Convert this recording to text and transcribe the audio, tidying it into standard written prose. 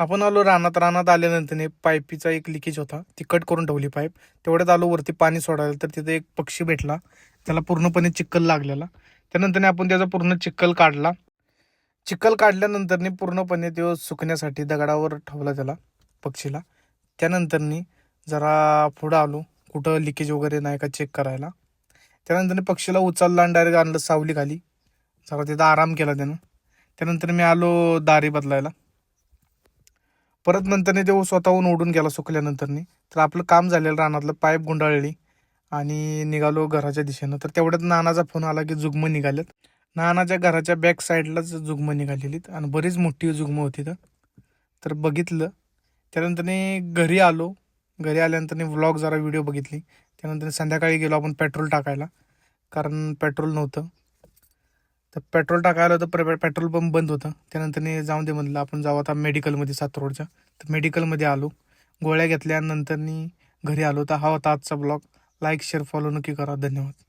आपण आलो रानात आल्यानंतर पाईपीचा एक लिकेज होता, ती कट करून ठेवली पाईप. तेवढ्यात आलो वरती पाणी सोडायला, तर तिथे एक पक्षी भेटला, त्याला पूर्णपणे चिखल लागलेला. त्यानंतर आपण त्याचा पूर्ण चिखल काढला. चिखल काढल्यानंतर पूर्णपणे तो सुकण्यासाठी दगडावर ठेवला त्याला पक्षीला. त्यानंतर जरा पुढं आलो, कुठं लिकेज वगैरे नाही का चेक करायला. त्यानंतर पक्षीला उचलला आणि डायरेक्ट आणलं सावली खाली, जरा तिथं आराम केला त्यानं. त्यानंतर मी आलो दारी बदलायला. परत नंतर ते स्वतःहून उडून गेला सुकल्यानंतर. तर आपलं काम झालेलं रानातलं पाईप गुंडाळली आणि निघालो घराच्या दिशेनं. तर तेवढ्यात नानाचा फोन आला की जुगमं निघालेत. नानाच्या घराच्या बॅक साईडलाच जुगमं निघालेलीत आणि बरीच मोठी जुगमं होती. तर बघितलं. त्यानंतर घरी आलो. घरी आल्यानंतर व्लॉग जरा व्हिडिओ बघितली. त्यानंतर संध्याकाळी गेलो आपण पेट्रोल टाकायला, कारण पेट्रोल नव्हतं. तर पेट्रोल टाकायला तर पेट्रोल पंप बंद होतं. त्यानंतर जाऊन दे म्हणलं आपण जाऊ आता मेडिकलमध्ये, सातारोडच्या. तर मेडिकलमध्ये आलो, गोळ्या घेतल्यानंतर घरी आलो. तर हा होता आजचा ब्लॉग. लाईक शेअर फॉलो नक्की करा. धन्यवाद.